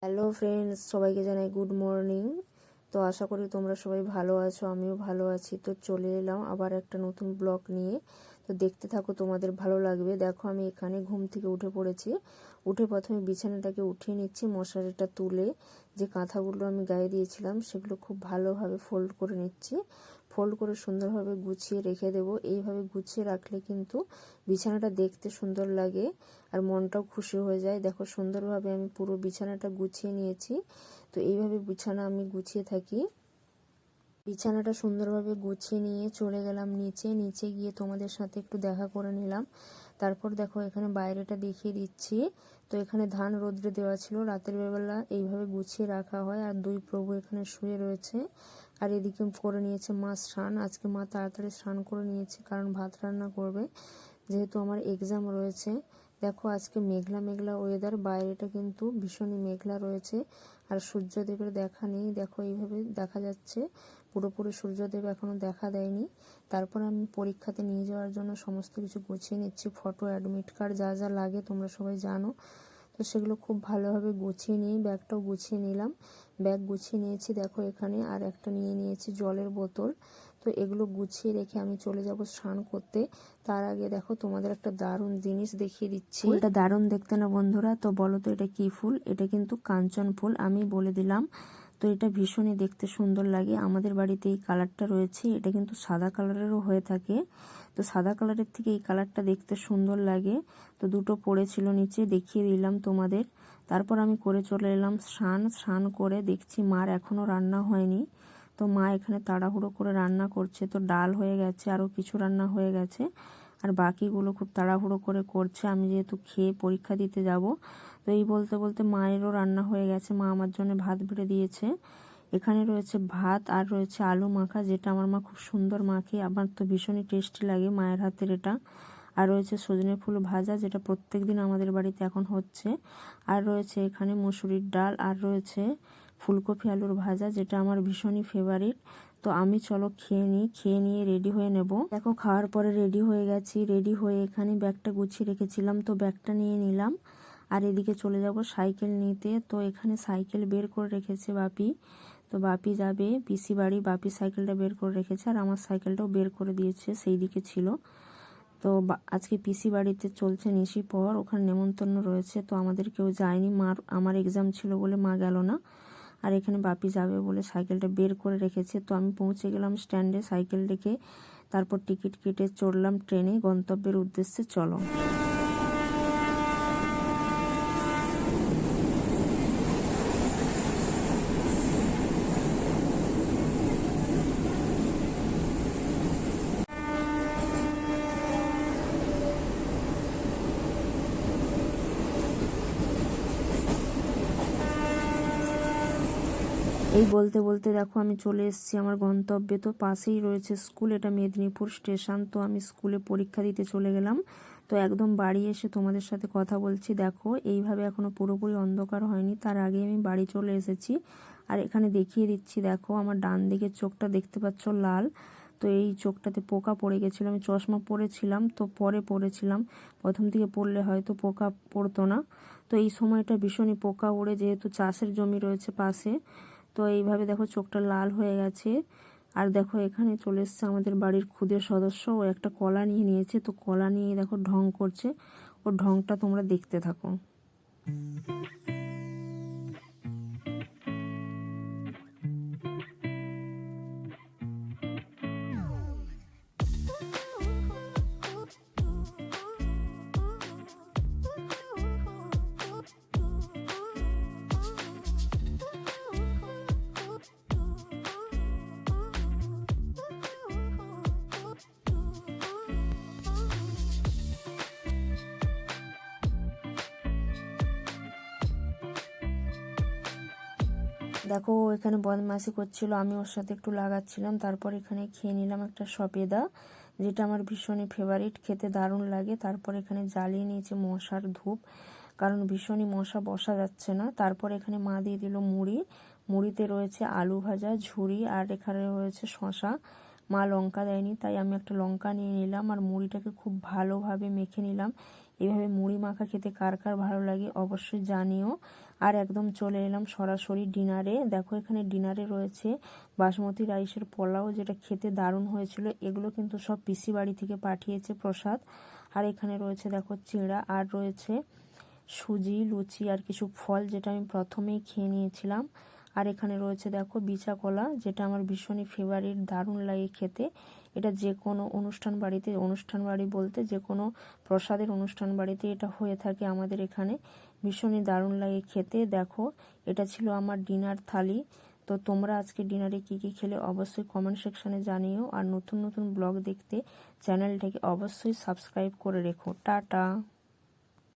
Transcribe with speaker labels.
Speaker 1: Hello friends, সবাইকে জানাই good morning. তো আশা করি তোমরা সবাই ভালো আছো, আমিও ভালো আছি। তো চলে এলাম আবার একটা নতুন ব্লগ নিয়ে। তো দেখতে থাকো, তোমাদের ভালো লাগবে। দেখো, আমি এখানে ঘুম থেকে উঠে পড়েছি। উঠে প্রথমে বিছানাটাকে উঠিয়ে নিচ্ছি, মশারিটা তুলে যে কাঁথাগুলো আমি গায়ে দিয়েছিলাম সেগুলো খুব ভালোভাবে ফোল্ড করে নিচ্ছি। ফোল্ড করে সুন্দরভাবে গুছিয়ে রেখে দেবো। এইভাবে গুছিয়ে রাখলে কিন্তু বিছানাটা দেখতে সুন্দর লাগে আর মনটাও খুশি হয়ে যায়। দেখো, সুন্দরভাবে আমি পুরো বিছানাটা গুছিয়ে নিয়েছি। তো এইভাবে বিছানা আমি গুছিয়ে থাকি। বিছানাটা সুন্দরভাবে গুছিয়ে নিয়ে চলে গেলাম নিচে। নিচে গিয়ে তোমাদের সাথে একটু দেখা করে নিলাম। তারপর দেখো, এখানে বাইরেটা দেখিয়ে দিচ্ছি। তো এখানে ধান রোদ্রে দেওয়া ছিল, রাতের বেলা এইভাবে গুছিয়ে রাখা হয়। আর দুই প্রভু এখানে শুয়ে রয়েছে। আর এদিকে করে নিয়েছে মা স্নান। আজকে মা তাড়াতাড়ি স্নান করে নিয়েছে, কারণ ভাত রান্না করবে, যেহেতু আমার এক্সাম রয়েছে। দেখো, আজকে মেঘলা মেঘলা ওয়েদার, বাইরেটা কিন্তু ভীষণই মেঘলা রয়েছে আর সূর্যদেবের দেখা নেই। দেখো, এইভাবে দেখা যাচ্ছে, পুরোপুরি সূর্যদেব এখনো দেখা দেয়নি। তারপর আমি পরীক্ষাতে নিয়ে যাওয়ার জন্য সমস্ত কিছু গুছিয়ে নিচ্ছি। ফটো, অ্যাডমিট কার্ড, যা যা লাগে তোমরা সবাই জানো। তো সেগুলো খুব ভালোভাবে গুছিয়ে নিয়ে ব্যাগটাও গুছিয়ে নিলাম। ব্যাগ গুছিয়ে নিয়েছি। দেখো, এখানে আর একটা নিয়ে নিয়েছি জলের বোতল। তো এগুলো গুছিয়ে রেখে আমি চলে যাব স্নান করতে। তার আগে দেখো, তোমাদের একটা দারুণ জিনিস দেখিয়ে দিচ্ছি। ফুলটা দারুণ দেখতে না বন্ধুরা? তো বলো তো এটা কি ফুল? এটা কিন্তু কাঞ্চন ফুল, আমি বলে দিলাম। তো এটা ভীষণই দেখতে সুন্দর লাগে। আমাদের বাড়িতে এই কালারটা রয়েছে, এটা কিন্তু সাদা কালারেরও হয়ে থাকে। তো সাদা কালারের থেকে এই কালারটা দেখতে সুন্দর লাগে। তো দুটো পড়েছিল নিচে, দেখিয়ে দিলাম তোমাদের। তারপর আমি করে চলে এলাম স্নান করে দেখছি মার এখনও রান্না হয়নি। তো মা এখানে তাড়াহুড়ো করে রান্না করছে। তো ডাল হয়ে গেছে, আরও কিছু রান্না হয়ে গেছে, আর বাকিগুলো খুব তাড়াহুড়ো করে করছে। আমি যেহেতু খেয়ে পরীক্ষা দিতে যাব, তো এই বলতে বলতে মায়েরও রান্না হয়ে গেছে। মা আমার জন্য ভাত বেড়ে দিয়েছে। এখানে রয়েছে ভাত আর রয়েছে আলু মাখা, যেটা আমার মা খুব সুন্দর মাখে। আমার তো ভীষণই টেস্টি লাগে মায়ের হাতের এটা। আর রয়েছে সজনে ফুল ভাজা, যেটা প্রত্যেক দিন আমাদের বাড়িতে এখন হচ্ছে। আর রয়েছে এখানে মুসুরির ডাল, আর রয়েছে ফুলকপি আলুর ভাজা, যেটা আমার ভীষণই ফেভারিট। তো আমি চলো খেয়ে নিই, খেয়ে নিয়ে রেডি হয়ে নেব। দেখো, খাওয়ার পরে রেডি হয়ে গেছি। রেডি হয়ে এখানে ব্যাগটা গুছিয়ে রেখেছিলাম, তো ব্যাগটা নিয়ে নিলাম। আর এদিকে চলে যাব সাইকেল নিতে। তো এখানে সাইকেল বের করে রেখেছে বাপি। তো বাপি যাবে পিসি বাড়ি, বাপি সাইকেলটা বের করে রেখেছে, আর আমার সাইকেলটাও বের করে দিয়েছে, সেই দিকে ছিল। তো আজকে পিসি বাড়িতে চলছে নিশি পর, ওখানে নেমন্তন্ন রয়েছে। তো আমাদের কেউ যায়নি, আমার এক্সাম ছিল বলে মা গেল না। আর এখানে বাপি যাবে বলে সাইকেলটা বের করে রেখেছে। তো আমি পৌঁছে গেলাম স্ট্যান্ডে সাইকেল রেখে। তারপর টিকিট কেটে চড়লাম ট্রেনে গন্তব্যের উদ্দেশ্যে। চলো। এই বলতে বলতে দেখো, আমি চলে এসেছি আমার গন্তব্যে। তো পাশেই রয়েছে স্কুল, এটা মেদিনীপুর স্টেশন। তো আমি স্কুলে পরীক্ষা দিতে চলে গেলাম। তো একদম বাড়ি এসে তোমাদের সাথে কথা বলছি। দেখো, এইভাবে এখনো পুরোপুরি অন্ধকার হয়নি, তার আগে আমি বাড়ি চলে এসেছি। আর এখানে দেখিয়ে দিচ্ছি, দেখো আমার ডান দিকের চোখটা দেখতে পাচ্ছ লাল। তো এই চোখটাতে পোকা পড়ে গেছিলো। আমি চশমা পরেছিলাম, তো পরে পরেছিলাম, প্রথম দিকে পড়লে হয়তো পোকা পড়তো না। তো এই সময়টা ভীষণই পোকা ওড়ে, যেহেতু চাষের জমি রয়েছে পাশে। তো এইভাবে দেখো চোখটা লাল হয়ে গেছে। আর দেখো, এখানে চলে এসছে আমাদের বাড়ির খুদের সদস্য, ও একটা কলা নিয়ে নিয়েছে। তো কলা নিয়ে দেখো ঢং করছে, ওর ঢংটা তোমরা দেখতে থাকো। দেখো, এখানে বদমাইশি করছিল, আমি ওর সাথে একটু লাগাচ্ছিলাম। তারপর এখানে খেয়ে নিলাম একটা সবেদা, যেটা আমার ভীষণই ফেভারিট, খেতে দারুণ লাগে। তারপর এখানে জ্বালিয়ে নিয়েছে মশার ধূপ, কারণ ভীষণই মশা, বসা যাচ্ছে না। তারপর এখানে মা দিয়ে দিল মুড়ি। মুড়িতে রয়েছে আলু ভাজা, ঝুড়ি, আর এখানে রয়েছে শশা। মা লঙ্কা দেয়নি, তাই আমি একটা লঙ্কা নিয়ে নিলাম আর মুড়িটাকে খুব ভালোভাবে মেখে নিলাম। এইভাবে মুড়ি মাখা খেতে কার কার ভালো লাগে অবশ্যই জানিও। আর একদম চলে এলাম সরাসরি ডিনারে। দেখো এখানে ডিনারে রয়েছে বাসমতি রাইসের পোলাও, যেটা খেতে দারুণ হয়েছিল। এগুলো কিন্তু সব পিসি বাড়ি থেকে পাঠিয়েছে প্রসাদ। আর এখানে রয়েছে দেখো চিড়া, আর রয়েছে সুজি, লুচি আর কিছু ফল, যেটা আমি প্রথমেই খেয়ে নিয়েছিলাম। আর এখানে রয়েছে দেখো বিচা কলা, যেটা আমার ভীষণই ফেভারিট, দারুণ লাগে খেতে। এটা যে কোনো অনুষ্ঠান বাড়িতে, অনুষ্ঠান বাড়ি বলতে যে কোনো প্রসাদের অনুষ্ঠান বাড়িতে এটা হয়ে থাকে আমাদের এখানে, ভীষণই দারুণ লাগে খেতে। দেখো এটা ছিল আমার ডিনার থালি। তো তোমরা আজকে ডিনারে কি কি খেলে অবশ্যই কমেন্ট সেকশনে জানিও। আর নতুন নতুন ব্লগ দেখতে চ্যানেলটাকে অবশ্যই সাবস্ক্রাইব করে রেখো। টাটা।